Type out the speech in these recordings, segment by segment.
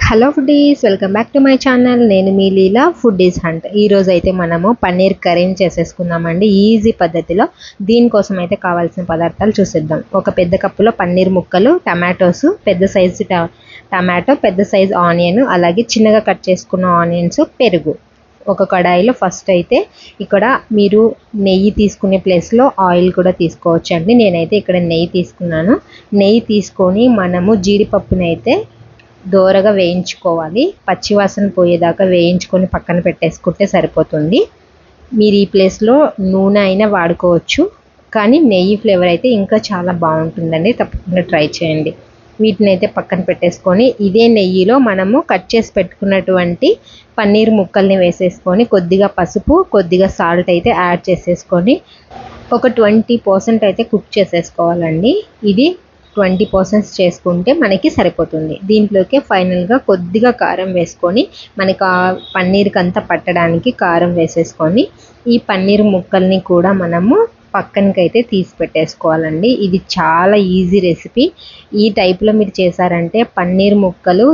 Hello foodies, welcome back to my channel. నేను మీ లీలా foodies hunt. ఈరోజు అయితే మనము పన్నీర్ కర్రీని చేసేసుకుందామండి ఈజీ పద్ధతిలో. దీనికోసం అయితే కావాల్సిన పదార్థాలు చూసేద్దాం. ఒక పెద్ద కప్పులో పన్నీర్ ముక్కలు, టమాటోస్, పెద్ద సైజు టమాటో, పెద్ద సైజు ఆనియన్, అలాగే చిన్నగా కట్ చేసుకున్న ఆనియన్స్, పెరుగు. ఒక కడాయిలో ఫస్ట్ అయితే ఇక్కడ మీరు నెయ్యి తీసుకునే ప్లేస్లో ఆయిల్ కూడా తీసుకోవచ్చు అండి. నేనైతే ఇక్కడ నెయ్యి తీసుకున్నాను. నెయ్యి తీసుకొని మనము జీడిపప్పునైతే దోరగా వేయించుకోవాలి. పచ్చివాసన పోయేదాకా వేయించుకొని పక్కన పెట్టేసుకుంటే సరిపోతుంది. మీరు ఈ ప్లేస్లో నూనె అయినా వాడుకోవచ్చు, కానీ నెయ్యి ఫ్లేవర్ అయితే ఇంకా చాలా బాగుంటుందండి. తప్పకుండా ట్రై చేయండి. వీటిని అయితే పక్కన పెట్టేసుకొని ఇదే నెయ్యిలో మనము కట్ చేసి పెట్టుకున్నటువంటి పన్నీర్ ముక్కల్ని వేసేసుకొని కొద్దిగా పసుపు, కొద్దిగా సాల్ట్ అయితే యాడ్ చేసేసుకొని ఒక 20% అయితే కుక్ చేసేసుకోవాలండి. ఇది 20% చేసుకుంటే మనకి సరిపోతుంది. దీంట్లోకి ఫైనల్గా కొద్దిగా కారం వేసుకొని మనకి ఆ పన్నీర్కి అంతా పట్టడానికి కారం వేసేసుకొని ఈ పన్నీర్ ముక్కల్ని కూడా మనము పక్కనకైతే తీసి పెట్టేసుకోవాలండి. ఇది చాలా ఈజీ రెసిపీ. ఈ టైప్లో మీరు చేశారంటే పన్నీర్ ముక్కలు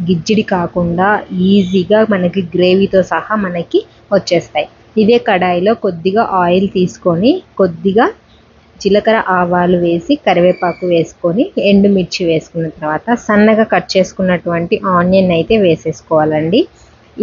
గిజ్జిడి కాకుండా ఈజీగా మనకి గ్రేవీతో సహా మనకి వచ్చేస్తాయి. ఇదే కడాయిలో కొద్దిగా ఆయిల్ తీసుకొని కొద్దిగా జీలకర్ర, ఆవాలు వేసి కరివేపాకు వేసుకొని ఎండుమిర్చి వేసుకున్న తర్వాత సన్నగా కట్ చేసుకున్నటువంటి ఆనియన్ అయితే వేసేసుకోవాలండి.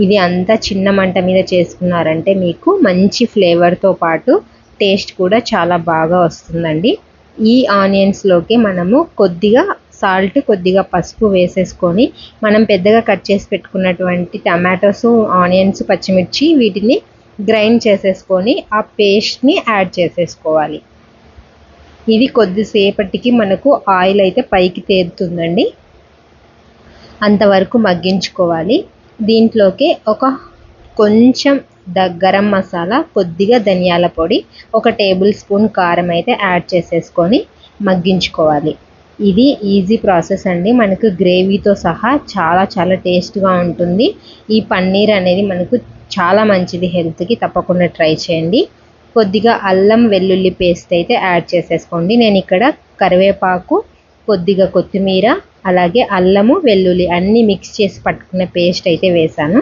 ఇది అంతా చిన్న మంట మీద చేసుకున్నారంటే మీకు మంచి ఫ్లేవర్తో పాటు టేస్ట్ కూడా చాలా బాగా వస్తుందండి. ఈ ఆనియన్స్లోకి మనము కొద్దిగా సాల్ట్, కొద్దిగా పసుపు వేసేసుకొని మనం పెద్దగా కట్ చేసి పెట్టుకున్నటువంటి టమాటోస్, ఆనియన్స్, పచ్చిమిర్చి వీటిని గ్రైండ్ చేసేసుకొని ఆ పేస్ట్ని యాడ్ చేసేసుకోవాలి. ఇది కొద్దిసేపటికి మనకు ఆయిల్ అయితే పైకి తేలుతుందండి, అంతవరకు మగ్గించుకోవాలి. దీంట్లోకి ఒక కొంచెం గరం మసాలా, కొద్దిగా ధనియాల పొడి, 1 టేబుల్ స్పూన్ కారం అయితే యాడ్ చేసేసుకొని మగ్గించుకోవాలి. ఇది ఈజీ ప్రాసెస్ అండి. మనకు గ్రేవీతో సహా చాలా చాలా టేస్ట్గా ఉంటుంది. ఈ పన్నీర్ అనేది మనకు చాలా మంచిది హెల్త్కి. తప్పకుండా ట్రై చేయండి. కొద్దిగా అల్లం వెల్లుల్లి పేస్ట్ అయితే యాడ్ చేసేసుకోండి. నేను ఇక్కడ కరివేపాకు, కొద్దిగా కొత్తిమీర, అలాగే అల్లము వెల్లుల్లి అన్నీ మిక్స్ చేసి పట్టుకున్న పేస్ట్ అయితే వేసాను.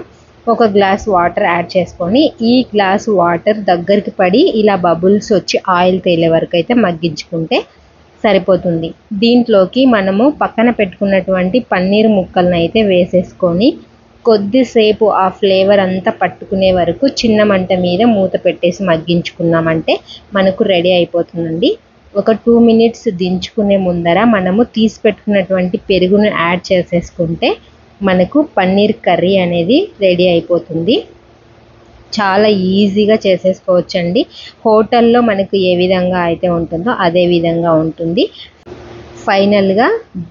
1 గ్లాస్ వాటర్ యాడ్ చేసుకొని ఈ గ్లాస్ వాటర్ దగ్గరికి పడి ఇలా బబుల్స్ వచ్చి ఆయిల్ తేలే వరకు అయితే మగ్గించుకుంటే సరిపోతుంది. దీంట్లోకి మనము పక్కన పెట్టుకున్నటువంటి పన్నీర్ ముక్కలను అయితే వేసేసుకొని కొద్దిసేపు ఆ ఫ్లేవర్ అంతా పట్టుకునే వరకు చిన్న మంట మీద మూత పెట్టేసి మగ్గించుకున్నామంటే మనకు రెడీ అయిపోతుందండి. ఒక 2 మినిట్స్ దించుకునే ముందర మనము తీసి పెట్టుకున్నటువంటి పెరుగును యాడ్ చేసేసుకుంటే మనకు పన్నీర్ కర్రీ అనేది రెడీ అయిపోతుంది. చాలా ఈజీగా చేసేసుకోవచ్చండి. హోటల్లో మనకు ఏ విధంగా అయితే ఉంటుందో అదే విధంగా ఉంటుంది. ఫైనల్గా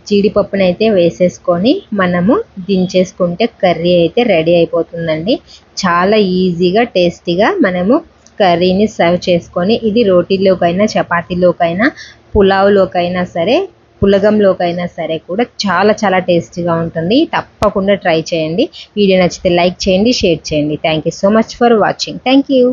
జీడిపప్పునైతే వేసేసుకొని మనము దించేసుకుంటే కర్రీ అయితే రెడీ అయిపోతుందండి. చాలా ఈజీగా టేస్టీగా మనము కర్రీని సర్వ్ చేసుకొని ఇది రోటీలోకైనా, చపాతీలోకైనా, పులావ్లోకైనా సరే, పులగంలోకైనా సరే కూడా చాలా చాలా టేస్టీగా ఉంటుంది. తప్పకుండా ట్రై చేయండి. వీడియో నచ్చితే లైక్ చేయండి, షేర్ చేయండి. Thank you so much for watching. Thank you.